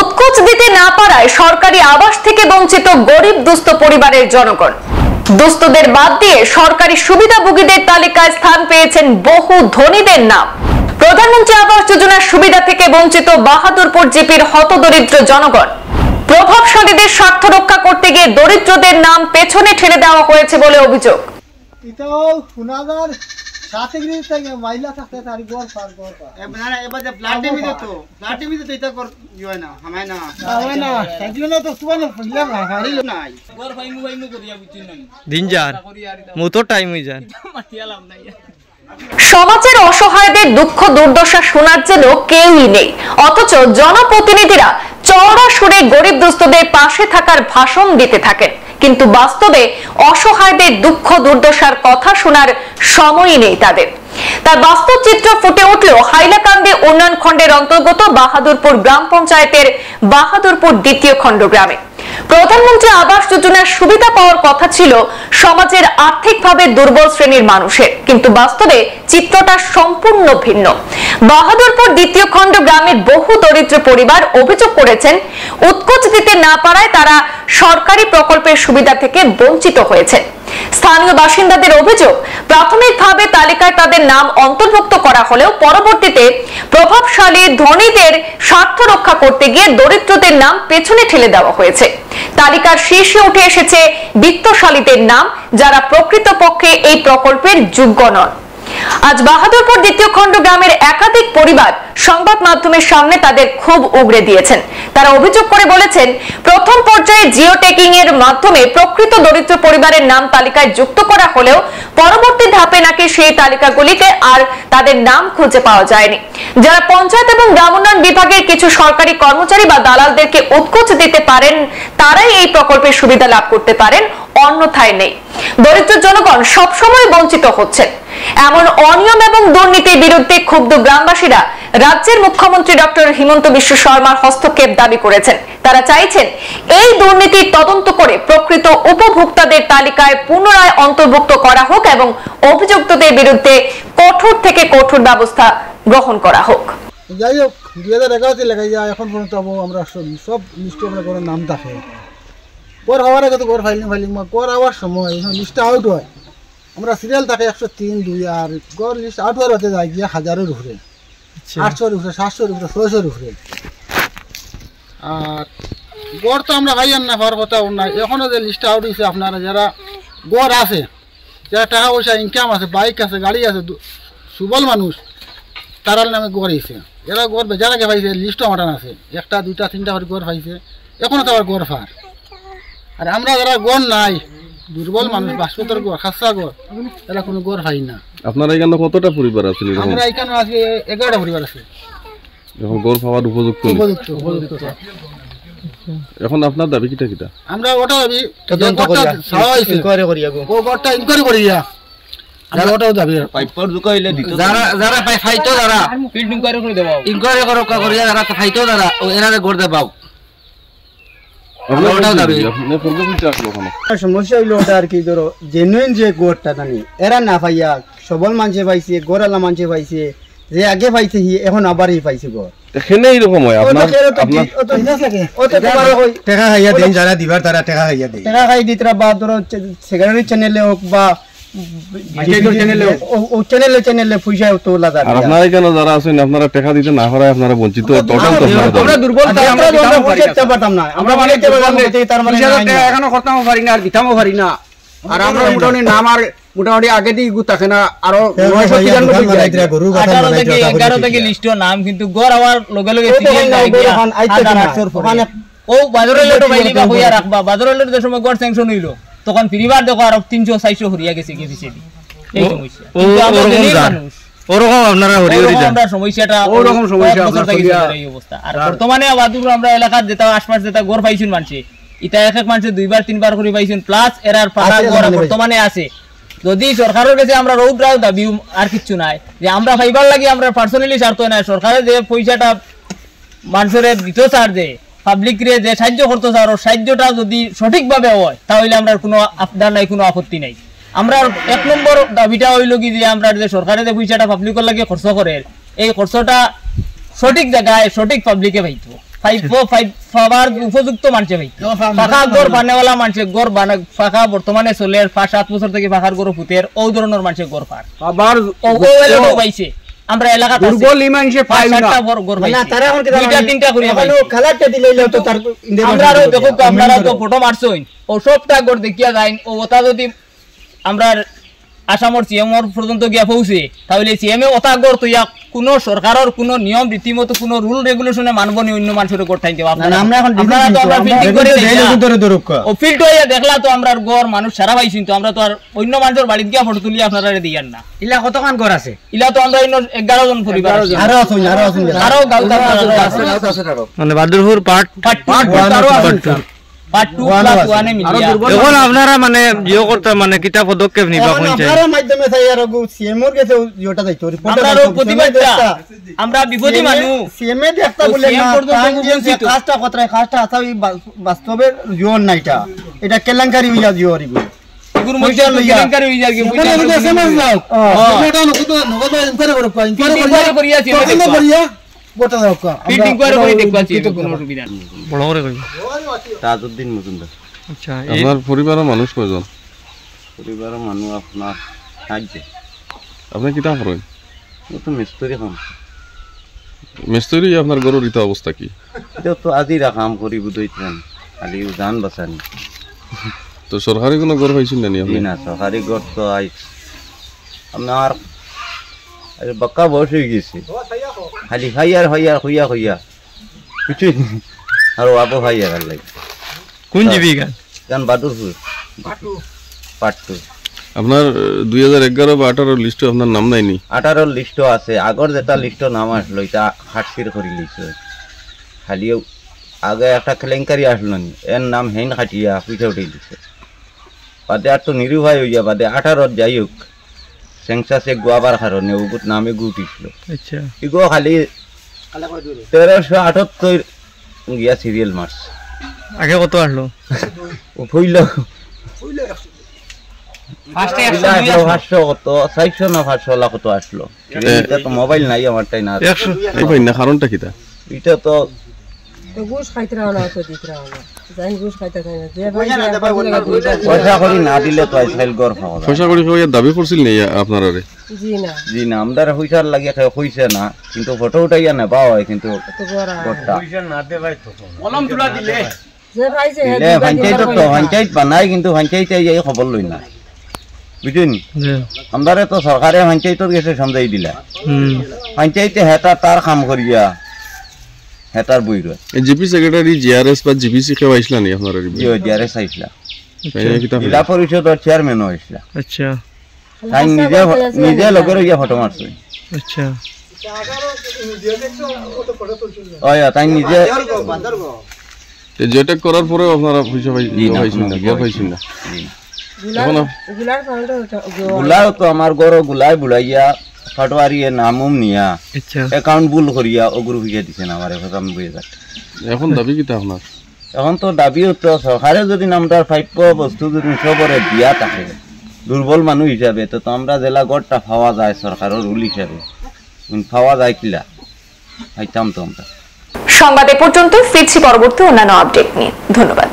উৎকোচ দিতে না পারায় সরকারি আবাস থেকে বঞ্চিত গরিব দুস্থ পরিবারের জনগণ। দুস্থদের বাদ দিয়ে সরকারি সুবিধাভোগীদের তালিকায় স্থান পেয়েছেন বহু ধনীদের নাম। প্রধানমন্ত্রী আবাস যোজনার সুবিধা থেকে বঞ্চিত বাহাদুরপুর জিপির হতদরিদ্র জনগণ। প্রভাবশালীদের স্বার্থ রক্ষা করতে গিয়ে দরিদ্রদের নাম পেছনে ঠেলে দেওয়া হয়েছে বলে অভিযোগ। সমাজের অসহায়দের দুঃখ দুর্দশা শোনার জন্য কেউই নেই, অথচ জনপ্রতিনিধিরা চওড়া সুরে গরিব দুস্থদের পাশে থাকার ভাষণ দিতে থাকেন, কিন্তু বাস্তবে অসহায়দের দুঃখ দুর্দশার কথা শোনার সময়ই নেই তাদের। তার বাস্তব চিত্র ফুটে উঠল হাইলাকান্দি উন্নয়ন খণ্ডের অন্তর্গত বাহাদুরপুর গ্রাম পঞ্চায়েতের বাহাদুরপুর দ্বিতীয় খণ্ড গ্রামে। প্রধানমন্ত্রী আবাস যোজনার সুবিধা পাওয়ার কথা ছিল সমাজের আর্থিকভাবে দুর্বল শ্রেণীর মানুষের, কিন্তু বাস্তবে চিত্রটা সম্পূর্ণ ভিন্ন। বাহাদুরপুর দ্বিতীয় খণ্ড গ্রামের বহু দরিদ্র পরিবার অভিযোগ করেছেন, উৎকোচ দিতে না পারায় তারা সরকারি প্রকল্পের সুবিধা থেকে বঞ্চিত হয়েছে। স্থানীয় বাসিন্দাদের অভিযোগ, প্রাথমিকভাবে তালিকায় তাদের নাম অন্তর্ভুক্ত করা হলেও পরবর্তীতে প্রভাবশালী ধনীদের স্বার্থ রক্ষা করতে গিয়ে দরিদ্রদের নাম পেছনে ঠেলে দেওয়া হয়েছে। তালিকার শীর্ষে উঠে এসেছে বিত্তশালীদের নাম, যারা প্রকৃতপক্ষে এই প্রকল্পের যোগ্য নন। আজ বাহাদুরপুর দ্বিতীয় খণ্ড গ্রামের একাধিক পরিবার সংবাদ মাধ্যমের সামনে তাদের ক্ষোভ উগরে দিয়েছেন। তারা অভিযোগ করে বলেছেন, প্রথম পর্যায়ে জিও ট্যাগিং এর মাধ্যমে প্রকৃত দরিদ্র পরিবারের নাম তালিকায় যুক্ত করা হলেও পরবর্তী ধাপে নাকি সেই তালিকাগুলিতে আর তাদের নাম খুঁজে পাওয়া যায়নি। যারা পঞ্চায়েত এবং গ্রাম উন্নয়ন বিভাগের কিছু সরকারি কর্মচারী বা দালালদেরকে উৎকোচ দিতে পারেন, তারাই এই প্রকল্পের সুবিধা লাভ করতে পারেন, অন্যথায় নেই। দরিদ্র জনগণ সবসময় বঞ্চিত হচ্ছেন। এমন অনিয়ম এবং দুর্নীতির বিরুদ্ধে ক্ষুব্ধ গ্রামবাসীরা রাজ্যের মুখ্যমন্ত্রী ডক্টর হিমন্ত বিশ্ব শর্মার হস্তক্ষেপ দাবি করেছেন। তারা চাইছেন এই দুর্নীতির তদন্ত করে প্রকৃত উপভোক্তাদের তালিকায় পুনরায় অন্তর্ভুক্ত করা হোক এবং অভিযুক্তদের বিরুদ্ধে কঠোর থেকে কঠোর ব্যবস্থা গ্রহণ করা হোক। যাই হোক, 2011 লেখাই যায়, এখন পর্যন্ত আমরা সব লিস্টে আমরা কোনো নাম থাকে গড় হওয়ার আগে তো গড় ফাইলিং গড় হওয়ার সময় লিস্টটা আউট হয়, আমরা সিরিয়াল থাকে 103-2 আর গড় লিস্ট আউট হওয়ার হতে যায় গিয়ে 1000-এর উপরে, 800-এর উপরে, 700-এর উপরে, 600-এর উপরে। আর গড় তো আমরা ভাইয়ান না হওয়ার কথা নাই। এখনও যে লিস্টটা আউট হয়েছে, আপনারা যারা গড় আছে, যারা টাকা পয়সা ইনকাম আছে, বাইক আছে, গাড়ি আছে, সুবল মানুষ, তারার নামে গড় হয়েছে। এরা গড় বেচারাকে পাইছে, লিস্টও মাটান আছে, 1টা 2টা 3টা করে গড় পাইছে, এখনও তো আবার গড় ফার। আর আমরা যারা গড় নাই, দুর্বল মানুষ, বাসপতর গড়, খাসা গড়, এরা কোনো গড় পাই না। আপনারা এখানে কতটা পরিবার আছে? আমরা এখানে আজকে 11টা পরিবার আছে এখন গড় পাওয়ার উপযুক্ত। এখন আপনার দাবি কিটা কিটা? আমরা ওটা দাবি তদন্ত করিয়া ইনকোয়ারি করিয়া ও গড়টা ইনকোয়ারি করিয়া আমরা ওটাও দাবি পাইপর ঢুকাইলে দিত, যারা যারা ফাইতো, যারা ফিল্ড ইনকোয়ারি করে দেব, ইনকোয়ারি করিয়া যারা ফাইতো, যারা এরারে গড় দেবাও। সমস্যা হইলো ওটা আর কি, ধরো জেনুইন যে গোড়টা জানি এরা না পাইয়া সবল মানুষে পাইছে, গোড়ালা মানুষে পাইছে, যে আগে পাইছে এখন আবার পাইছে গড়। এখানে এরকম হয়, টাকা খাইয়া দেন, যারা দিবার তারা টাকা খাইয়া দেয়, টাকা খাই দিতরা বা ধরো সেক্রেটারি চ্যানেলে হোক বা চ্যানেলে পয়সা তোলা যায়। আপনারা কেন যারা আছেন আপনারা টাকা দিতে না পারায় আপনারা বঞ্চিত, আমরা দুর্বল, আমরা বুঝতে পারতাম না, আমরা মানে তার মানে এখনো করতামও পারি না আর দিতামও পারি না। আর আমরা মোটামুটি নাম আর মোটামুটি আগে দিয়ে গু থাকে না, আরো 11 থেকে লিস্ট নাম, কিন্তু গড় হওয়ার লগে লগে ও বাজারের লোটো বাইলি বা হইয়া রাখবা, বাজারের লোটো যে সময় গড় স্যাংশন হইলো তখন ফিরিবার দেখো আর 300-400 হরিয়া গেছে কি দিছে এই সমস্যা। কিন্তু আমরা মানুষ ওরকম আপনারা হরি হরি যান, আমরা সমস্যাটা ওরকম সমস্যা এই অবস্থা। আর বর্তমানে বাদুর আমরা এলাকার যেটা আশপাশ যেটা গড় পাইছুন মানুষে, এটা এক এক মানুষে 2বার 3বার করে পাইছুন, প্লাস এরার পাড়া গড় বর্তমানে আছে। যদি সরকারের কাছে আমরা রৌদ্রাও দাবি আর কিচ্ছু নাই, যে আমরা ফাইবার লাগি আমরা পার্সোনালি স্বার্থ নাই, সরকারের যে পয়সাটা মানুষের দিত চার যে পাবলিক রে যে সাহায্য করতে চাও, সাহায্যটা যদি সঠিকভাবে হয় তাহলে আমরা কোনো আবদার নাই, কোনো আপত্তি নাই। আমরা 1 নম্বর দাবিটা হইল কি যে আমরা যে সরকারে যে পয়সাটা পাবলিকের লাগে খরচ করে, এই খরচটা সঠিক জায়গায় সঠিক পাবলিকে পাইতো পাওয়ার উপযুক্ত মানুষে পাইতো ফাঁকা গড় বানাওয়ালা মানুষের গড় ফাঁকা বর্তমানে চলে 5-7 বছর থেকে ফাঁকার গড় ফুটের ও ধরনের মানুষের গড় পার আবার ও পাইছে আমরা এলাকা দুর্বল ইমানসে পাই না না তারা এখন দুইটা তিনটা করে ভালো খেলাটা দিলেই তো তার আমরা দেখো তো আপনারা তো ফটো মারছইন ও সবটা গড় দেখিয়া যাইন ও ওটা যদি আমরা আসামর সিএমর পর্যন্ত গিয়া পৌঁছে তাহলে সিএমএ ওটা গড় তো কোনো সরকারের কোনো নিয়ম রীতিমতো কোনো রুল রেগুলেশনে মানব নি অন্য মানুষের গড় থাইতে আপনারা আমরা এখন ফিল্ডিং করে ও ফিল্ড হইয়া দেখলা তো আমরা গড় মানুষ সারা পাইছিন তো আমরা তো আর অন্য মানুষের বাড়িতে গিয়া ফটো তুলি আপনারা দিয়ান না ইলা কতখান ঘর আছে ইলা তো আমরা 11 জন পরিবার আছে আরো গাঁওতা আছে মানে বাদুরপুর পার্ট পার্ট 2 প্লাস 1 এ মিলিয়া এখন আপনারা মানে জিও করতে মানে কিটা পদক্ষেপ নিবা কোন চাই আপনারা মাধ্যমে চাই আর সিএমওর কাছে জিওটা যাইতো রিপোর্ট আমরা প্রতিবাদটা আমরা বিপদী মানুষ সিএমএ দেখতা বলে না কাজটা কতরাই কাজটা আছে বাস্তবে জিওর নাইটা এটা কেলাঙ্কারি হইয়া জিওর ইগু এগুর মধ্যে কেলাঙ্কারি হইয়া কি বুঝা এটা সমাজ লাও এটা নগদ ইনকোয়ারি করব ইনকোয়ারি করিয়াছি আমরা করিয়া গোটা দাও ফিল্ডিং করে দেখাচ্ছি কোনো অসুবিধা নেই বড় করে কইব তাজউদ্দিন মজুমদার। আচ্ছা আপনার পরিবারের মানুষ কয়জন? পরিবারের মানুষ আপনার 60 জন। আপনি কিটা করেন? ও তো মিস্ত্রি কাম। মিস্ত্রি আপনার গরুর ইতা অবস্থা কি? এটা তো আজিরা কাম করি বুঝইতেন খালি জান বাঁচানি। তো সরকারি কোনো গরু পাইছেন না আপনি? না সরকারি গর তো আই আমার বাক্কা বয়স হয়ে গেছে খালি খাইয়ার হইয়া কিছুই আর আবো খাইয়ার লাগে কোন জীবিকা গান বাদুরপুর পার্ট 2 আপনার 2011 বা 18 লিস্টে আপনার নাম নাইনি? 18 লিস্ট আছে আগর যেটা লিস্ট নাম আসলো এটা হাটকির করে লিখছে খালি আগে একটা কেলেঙ্কারি আসলো নি এর নাম হেন খাটিয়া পিঠে উঠে দিছে বাদে আর তো নিরুভাই হইয়া বাদে 18 যাই হোক সেন্সাসে গোয়াবার কারণে ওগুত নামে গুটিছিল আচ্ছা ইগো খালি 1378 গিয়া সিরিয়াল মার্স আগে কত আসলো ও ফইল ফার্স্টে 500 কত 400 না 500 লাখ কত আসলো এটা তো মোবাইল নাই আমার তাই না 100 এই ভাই না কারণটা কিটা? এটা তো গোশ খাইতে রাও না তো দিতে রাও না জান গোশ খাইতে খাই না যে পয়সা করি না দিলে তো আইসাইল গর পাওয়া যায় পয়সা করি কইয়া দাবি করছিল নি আপনারা রে? জি না আমরা পয়সার লাগিয়া হইছে না কিন্তু ফটো উঠাইয়া না পাওয়া হয় কিন্তু তো গোরা পয়সা না দে ভাই তো কলম তুলা দিলে যে পাইছে দিলে পঞ্চায়েত বানাই কিন্তু পঞ্চায়েতে এই খবর লই না বুঝুন আমরা তো সরকারে পঞ্চায়েতর গেছে সমঝাই দিলা পঞ্চায়েতে হেতা তার কাম করিয়া হেতার বই রয় জিপি সেক্রেটারি জিআরএস বা জিপিসি কে আইছলা নি আপনারা রে? জিআরএস আইসলা তাই কিটা জেলা পরিষদের চেয়ারম্যান হইছলা আচ্ছা তাই নিজে লগের ইয়া ফটো মারছে আচ্ছা ওই তাই নিজে যেটা করার পরেও আপনারা পয়সা পাইছেন না গিয়া পাইছেন না? গুলার কাউন্ট গুলাও তো আমার গরো গুলাই বুলাইয়া ফাটোয়ারিয়ে নামুম নিয়া আচ্ছা অ্যাকাউন্ট ভুল করিয়া ওগুলো ফিকে দিছেন আমার এখন আমি বুঝে যাচ্ছি এখন দাবি কিটা আপনার? এখন তো দাবিও তো সরকারে যদি নামটার প্রাপ্য বস্তু যদি সবরে দিয়া থাকে দুর্বল মানুষ হিসাবে তো আমরা জেলা গড়টা পাওয়া যায় সরকারের রুল হিসাবে পাওয়া যায় কিলা পাইতাম তো আমরা। সংবাদ এ পর্যন্ত, ফিরছি পরবর্তী অন্যান্য আপডেট নিয়ে। ধন্যবাদ।